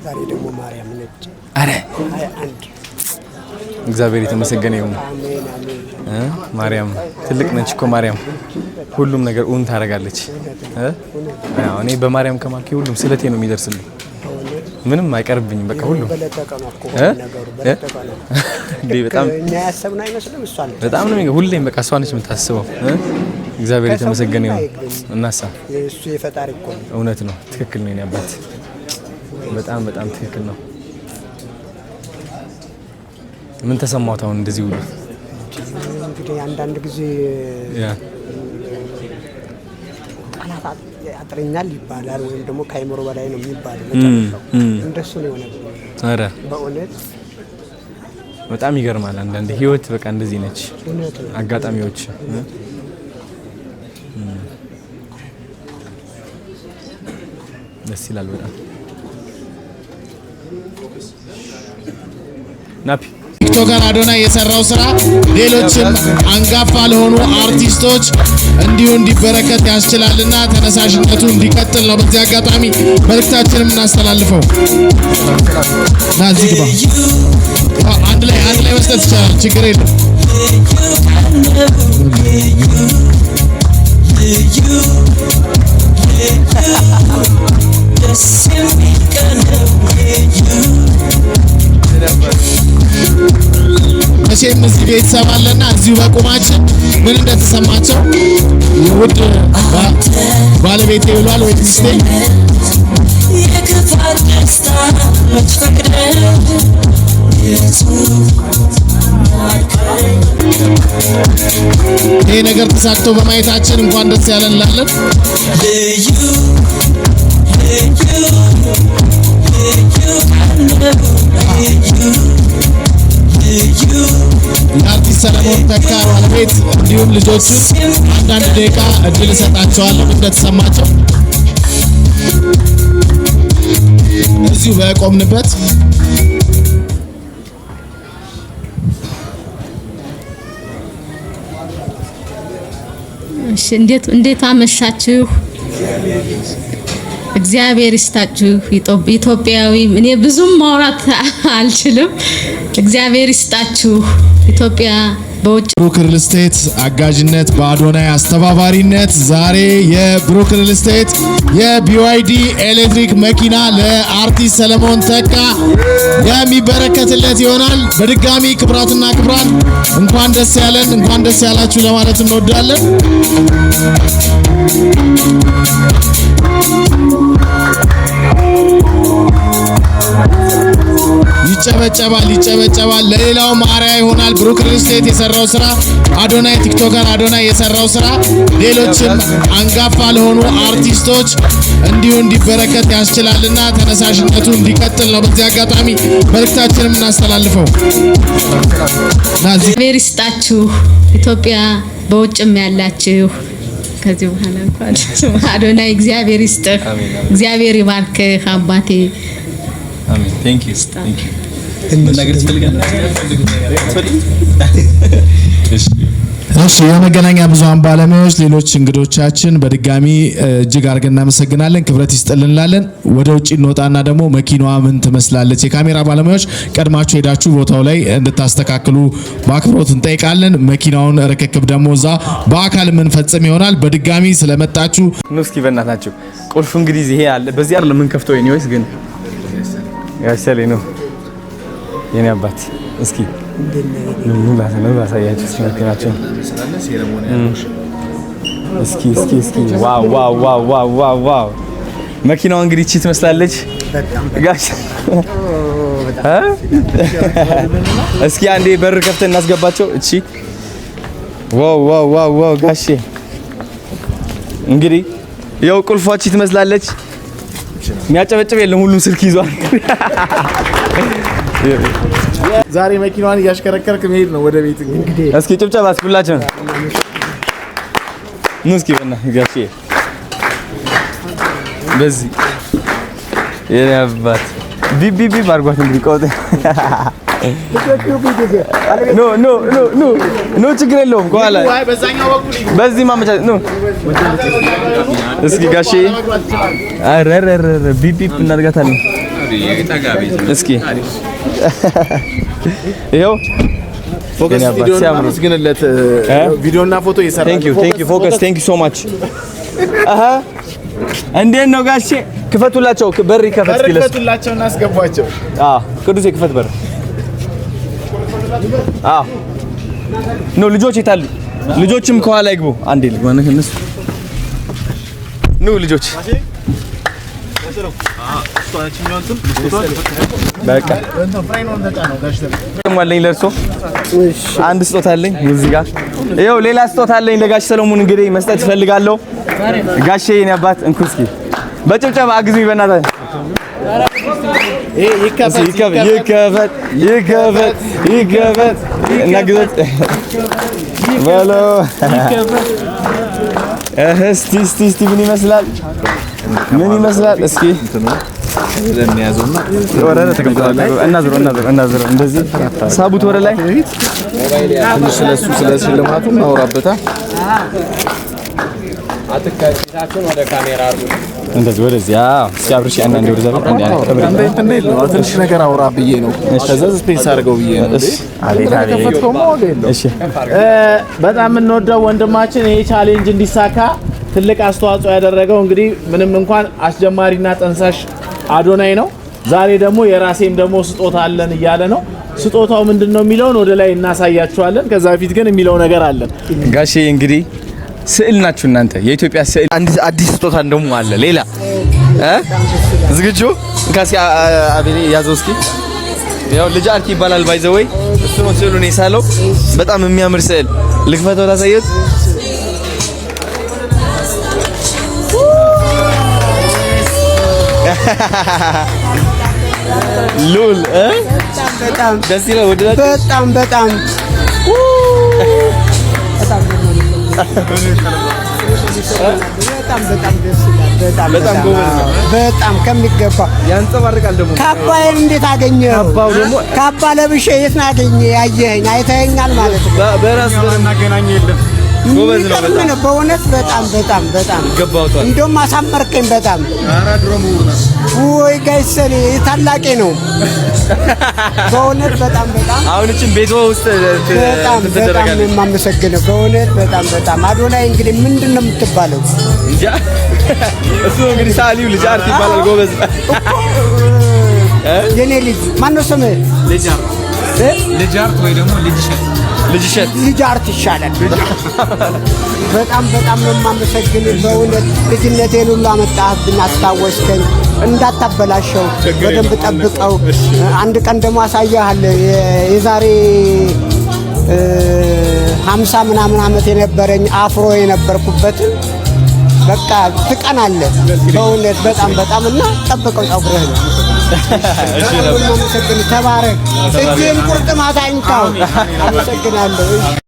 ዛሬ ደግሞ ማርያም ነች። አረ 21 እግዚአብሔር የተመሰገነ ይሁን። ማርያም ትልቅ ነች እኮ ማርያም ሁሉም ነገር ኡን ታረጋለች። እኔ በማርያም ከማልኩ ሁሉም ስለቴ ነው የሚደርስልኝ። ምንም አይቀርብኝም በቃ ሁሉም በጣም ያሰብና አይመስልም እሷ ነች። በጣም ነው ሁሌም በቃ እሷ ነች የምታስበው። እግዚአብሔር የተመሰገነ ይሁን። እናሳ እሱ የፈጣሪ እኮ ነው። እውነት ነው። ትክክል ነው የኔ አባት። በጣም በጣም ትክክል ነው። ምን ተሰማውት አሁን እንደዚህ ሁሉ? እንግዲህ አንዳንድ ጊዜ ቃላት ያጥረኛል ይባላል ወይም ደግሞ ከአይምሮ በላይ ነው የሚባለው መጨረሻው እንደሱ ነው የሆነው። አረ በእውነት በጣም ይገርማል። አንዳንድ ህይወት በቃ እንደዚህ ነች። አጋጣሚዎች ደስ ይላል በጣም። ናፒ ቲክቶከር አዶናይ የሰራው ስራ ሌሎችም አንጋፋ ለሆኑ አርቲስቶች እንዲሁ እንዲበረከት ያስችላልና ተነሳሽነቱ እንዲቀጥል ነው በዚህ አጋጣሚ መልእክታችንን እናስተላልፈው። ናዚህ ግባ አንድ ላይ መስጠት ይቻላል፣ ችግር የለም። መቼም እዚህ ቤተሰብ አለና እዚሁ በቁማችን ምን እንደተሰማቸው ውድ ባለቤቴ ብሏል ወይ ሚስቴ ይሄ ነገር ተሳክቶ በማየታችን እንኳን ደስ ያለን እንላለን። የአርቲስት ሰለሞን ተካ ባለቤት እንዲሁም ልጆቹን አንዳንድ ደቂቃ እድል እሰጣቸዋለሁ እንደተሰማቸው እዚሁ በቆምንበት። እሺ እንዴት አመሻችሁ? እግዚአብሔር ይስጣችሁ። ኢትዮጵያዊ እኔ ብዙም ማውራት አልችልም። እግዚአብሔር ይስጣችሁ። ኢትዮጵያ በውጭ ብሩክ ሪል ስቴት አጋዥነት በአዶናይ አስተባባሪነት ዛሬ የብሩክ ሪል ስቴት የቢዋይዲ ኤሌክትሪክ መኪና ለአርቲስት ሰለሞን ተካ የሚበረከትለት ይሆናል። በድጋሚ ክብራትና ክብራን እንኳን ደስ ያለን እንኳን ደስ ያላችሁ ለማለት እንወዳለን። ይጨበጨባል። ለሌላው ማሪያ ይሆናል። ብሩክ ሪል ስቴት የሰራው ስራ አዶናይ ቲክቶከር አዶናይ የሰራው ስራ ሌሎችም አንጋፋ ለሆኑ አርቲስቶች እንዲሁ እንዲበረከት ያስችላልና ተነሳሽነቱ እንዲቀጥል ነው በዚህ አጋጣሚ መልእክታችንን እናስተላልፈው። እግዚአብሔር ይስጣችሁ። ኢትዮጵያ በውጭም ያላችሁ ከዚህ በኋላ እንኳን አዶናይ እግዚአብሔር ይስጥህ፣ እግዚአብሔር ይባርክህ አባቴ። አሜን። ቴንክ ዩ እሺ የመገናኛ ብዙሃን ባለሙያዎች ሌሎች እንግዶቻችን በድጋሚ እጅግ አድርገን እናመሰግናለን። ክብረት ይስጥልን እንላለን። ወደ ውጪ እንወጣና ደግሞ መኪናዋ ምን ትመስላለች የካሜራ ባለሙያዎች ቀድማችሁ ሄዳችሁ ቦታው ላይ እንድታስተካክሉ በአክብሮት እንጠይቃለን። መኪናውን ርክክብ ደግሞ እዛ በአካል የምንፈጽም ይሆናል። በድጋሚ ስለመጣችሁ ነው። እስኪ በእናታችሁ ቁልፍ እንግዲህ ይሄ አለ። በዚህ አይደለም የምንከፍተው የኔውስ ግን ያሰለኝ ነው የኔ አባት። እስኪ ነው ባሳያችሁ ሲመክናችሁ እስኪ ዋው መኪናዋ እንግዲህ እቺ ትመስላለች ጋሽ። እስኪ አንዴ በር ከፍተን እናስገባቸው። እቺ ዋው ጋሼ እንግዲህ ያው ቁልፏ እቺ ትመስላለች። የሚያጨበጭብ የለም፣ ሁሉም ስልክ ይዟል። ዛሬ መኪናዋን እያሽከረከርክ መሄድ ነው ወደ ቤት። እንግዲህ እስኪ ጭብጨባ እስኪ ሁላችን ነው። እስኪ በእናትህ ጋሼ በዚህ የኔ አባት ቢቢ ባርጓት እንግዲህ ቆጥ ኖ ችግር የለውም። ከኋላ በዚህ ማመቻቸት ነው። እስኪ ጋሼ አረረረ ቢቢ እናድርጋታለን። እስኪ ይኸው ፎከስ ቪዲዮና ማመስግንለት ቪዲዮና ፎቶ ይሰራል። ቴንክ ዩ ፎከስ ቴንክ ዩ ሶ ማች። እንዴት ነው ጋሼ? ክፈቱላቸው፣ በር ይከፈት እስኪ ክፈቱላቸው እና አስገቧቸው። ቅዱስ የክፈት በር። ኖ ልጆች ይታሉ። ልጆችም ከኋላ ይግቡ። አንዴ ልግባ ነው እነሱ ኑ ልጆች በቃ ማለኝ ለርሶ አንድ ስጦታ አለኝ እዚህ ጋር ይኸው ሌላ ስጦታ አለኝ ለጋሽ ሰሎሞን እንግዲህ መስጠት እፈልጋለሁ። ጋሼ የኔ አባት እንኩ እስኪ በጭብጨባ አግዙኝ በእናትህ። ይከፈት እናግዘት በሎ እስቲ ምን ይመስላል? እስኪ ለሚያዘውና ወረደ ተቀምጧል። እናዝሮ እንደዚህ ሳቡት ወደ ላይ ትንሽ ስለሱ ሽልማቱ እናወራበታ። አትከታተሉ ወደ ካሜራ አርጉ። እንደዚህ ወደዚህ ሲያብርሽ አንዳንዴ ወደዛ ትንሽ ነገር አውራ ብዬ ነው። ከዛ ስፔስ አድርገው ብዬ ነው። እሺ በጣም የምንወደው ወንድማችን ይሄ ቻሌንጅ እንዲሳካ ትልቅ አስተዋጽኦ ያደረገው እንግዲህ ምንም እንኳን አስጀማሪና ጠንሳሽ አዶናይ ነው። ዛሬ ደግሞ የራሴም ደግሞ ስጦታ አለን እያለ ነው። ስጦታው ምንድነው የሚለውን ወደ ላይ እናሳያችኋለን። ከዛ በፊት ግን የሚለው ነገር አለን። ጋሼ እንግዲህ ስዕል ናችሁ እናንተ የኢትዮጵያ ስዕል። አዲስ ስጦታ ደግሞ አለ ሌላ ዝግጁ እንካሲ አቤኔ ያዘው እስኪ። ያው ልጅ አርኪ ይባላል ባይዘወይ እሱ ነው ስዕሉን የሳለው። በጣም የሚያምር ስዕል ልክፈተው ታሳየት። ሉል በጣም ደስ ይላል። ወደዳችሁ? በጣም ደስ ይላል። በጣም ጎበዝ ነው። በጣም ከሚገባ ያንጸባርቃል ደግሞ። ካባዬን እንዴት አገኘው? ካባው ደግሞ ካባ ለብሼ የት ነው ያገኘህ? ያየኸኝ አይተኸኛል ማለት ነው። በራስ እናገናኝ የለም ጎበዝ ነው በጣም በእውነት በጣም ይገባውታል። እንደውም አሳመርከኝ በጣም። ኧረ ድሮም ወይ ጋይሰኔ ታላቄ ነው በእውነት በጣም አሁን እቺን ቤቷ ውስጥ በጣም የማመሰግነው በእውነት በጣም አዶናይ እንግዲህ ምንድን ነው የምትባለው? እንጃ እሱ እንግዲህ ሳሊው ልጅ አርት ይባላል። ጎበዝ የኔ ልጅ ማን ነው ስምህ? ልጅ አርት ወይ ደግሞ ልጅ አርት ይሻላል። በጣም ነው የማመሰግነው በእውነት ልጅነቴን ሁሉ አመጣህብኝ፣ አስታወስከኝ። እንዳታበላሸው በደንብ ጠብቀው። አንድ ቀን ደግሞ አሳያለሁ የዛሬ 50 ምናምን ዓመት የነበረኝ አፍሮ የነበርኩበትን በቃ ትቀናለህ በእውነት በጣም እና ጠብቀው ፀጉርህን። ተባረክ። እጅህን ቁርጥማት አይንካው። አመሰግናለሁ።